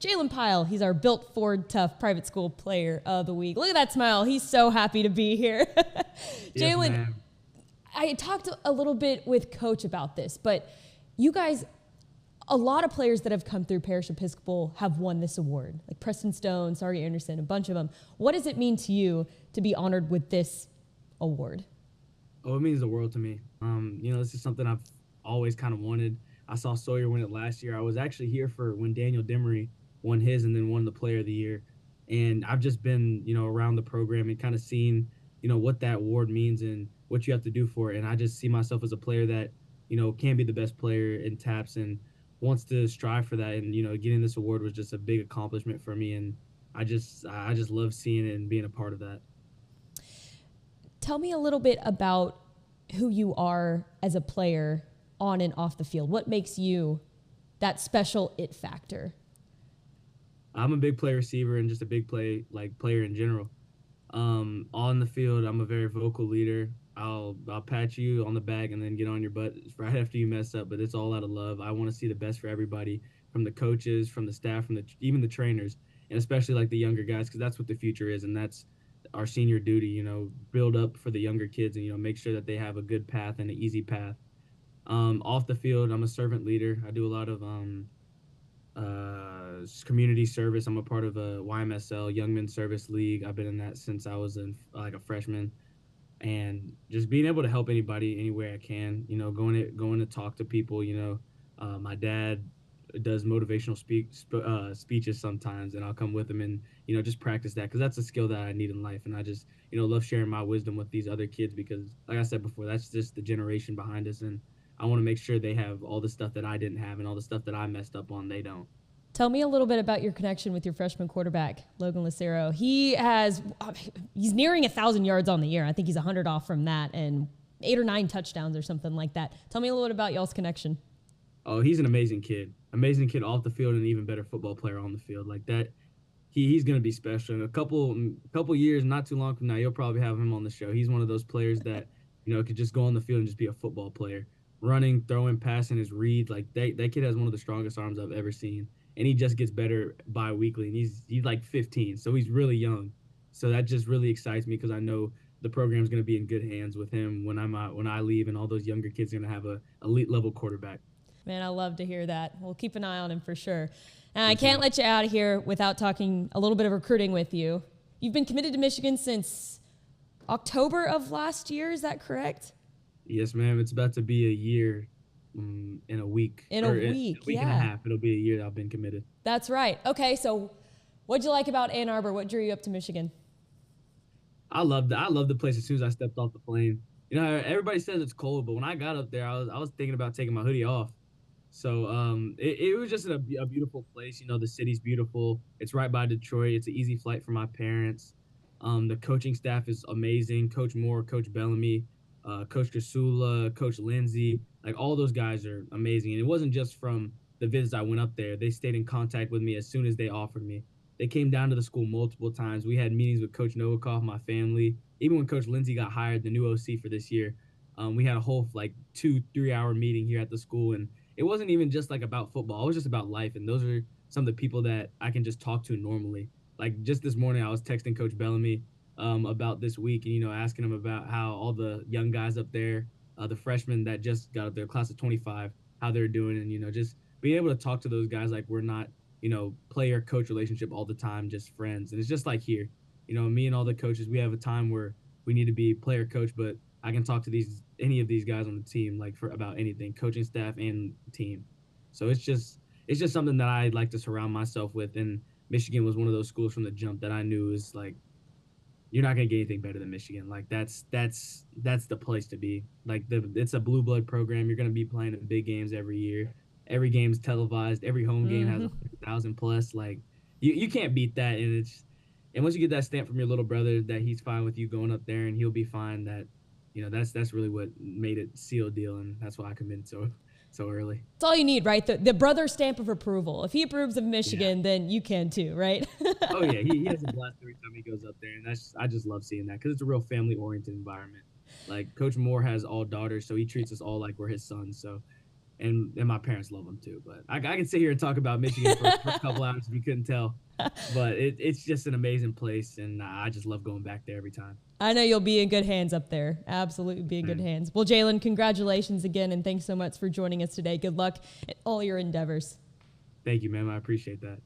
Jaylen Pile, he's our Built Ford Tough Private School Player of the Week. Look at that smile. He's so happy to be here. Yes, Jaylen, ma'am. I talked a little bit with Coach about this, but you guys, a lot of players that have come through Parish Episcopal have won this award, like Preston Stone, Sarge Anderson, a bunch of them. What does it mean to you to be honored with this award? Oh, it means the world to me. This is something I've always kind of wanted. I saw Sawyer win it last year. I was actually here for when Daniel Demery won his and then won the Player of the Year. And I've just been, around the program and kind of seen, what that award means and what you have to do for it. And I just see myself as a player that, can be the best player in TAPS and wants to strive for that. And, getting this award was just a big accomplishment for me. And I just love seeing it and being a part of that. Tell me a little bit about who you are as a player on and off the field. What makes you that special it factor? I'm a big play receiver and just a big player in general. On the field, I'm a very vocal leader. I'll pat you on the back and then get on your butt right after you mess up, but it's all out of love. I want to see the best for everybody, from the coaches, from the staff, even the trainers, and especially like the younger guys, because that's what the future is, and that's our senior duty. Build up for the younger kids and make sure that they have a good path and an easy path. Off the field, I'm a servant leader. I do a lot of community service. I'm a part of a YMSL, Young Men's Service League. I've been in that since I was a freshman, and just being able to help anybody anywhere I can. Going to talk to people. My dad does motivational speeches sometimes, and I'll come with him and just practice that, because that's a skill that I need in life. And I just love sharing my wisdom with these other kids, because like I said before, that's just the generation behind us, and I want to make sure they have all the stuff that I didn't have and all the stuff that I messed up on they don't. Tell me a little bit about your connection with your freshman quarterback, Logan Lucero. He's nearing 1,000 yards on the year. I think he's 100 off from that, and 8 or 9 touchdowns or something like that. Tell me a little bit about y'all's connection. Oh, he's an amazing kid off the field, and an even better football player on the field. Like that, he's going to be special. In a couple years, not too long from now, you'll probably have him on the show. He's one of those players that could just go on the field and just be a football player, running, throwing, passing, his read. Like that kid has one of the strongest arms I've ever seen, and he just gets better bi-weekly. And he's like 15, so he's really young. So that just really excites me, because I know the program's going to be in good hands with him when I leave, and all those younger kids are going to have a elite level quarterback. Man, I love to hear that. We'll keep an eye on him for sure. And I can't let you out of here without talking a little bit of recruiting with you. You've been committed to Michigan since October of last year. Is that correct? Yes, ma'am. It's about to be a year in a week. In a week and a half. It'll be a year that I've been committed. That's right. Okay, so what'd you like about Ann Arbor? What drew you up to Michigan? I loved the place as soon as I stepped off the plane. Everybody says it's cold, but when I got up there, I was thinking about taking my hoodie off. So it was just a beautiful place. The city's beautiful. It's right by Detroit. It's an easy flight for my parents. The coaching staff is amazing. Coach Moore, Coach Bellamy, Coach Kasula, Coach Lindsay, like all those guys are amazing. And it wasn't just from the visits I went up there. They stayed in contact with me as soon as they offered me. They came down to the school multiple times. We had meetings with Coach Nowakoff, my family. Even when Coach Lindsay got hired, the new OC for this year, we had a whole 2-3 hour meeting here at the school. And it wasn't even just about football. It was just about life. And those are some of the people that I can just talk to normally. Like just this morning, I was texting Coach Bellamy about this week and, asking him about how all the young guys up there, the freshmen that just got up there, class of 25, how they're doing. And, just being able to talk to those guys like we're not, player-coach relationship all the time, just friends. And it's just like here. Me and all the coaches, we have a time where we need to be player-coach, but I can talk to any of these guys on the team about anything, coaching staff and team. So it's just something that I like to surround myself with. And Michigan was one of those schools from the jump that I knew is you're not gonna get anything better than Michigan. That's the place to be. It's a blue blood program. You're gonna be playing in big games every year. Every game's televised. Every home game has 100,000 plus. You can't beat that. And once you get that stamp from your little brother that he's fine with you going up there and he'll be fine, that's really what made it seal deal, and that's why I committed so early. It's all you need, right? The brother stamp of approval. If he approves of Michigan, then you can too, right? Oh yeah, he has a blast every time he goes up there, and I just love seeing that, because it's a real family-oriented environment. Coach Moore has all daughters, so he treats us all like we're his sons. So and my parents love them too. But I can sit here and talk about Michigan for a couple hours if you couldn't tell. But it's just an amazing place, and I just love going back there every time. I know you'll be in good hands up there. Absolutely be in good hands. Well, Jaylen, congratulations again, and thanks so much for joining us today. Good luck in all your endeavors. Thank you, ma'am. I appreciate that.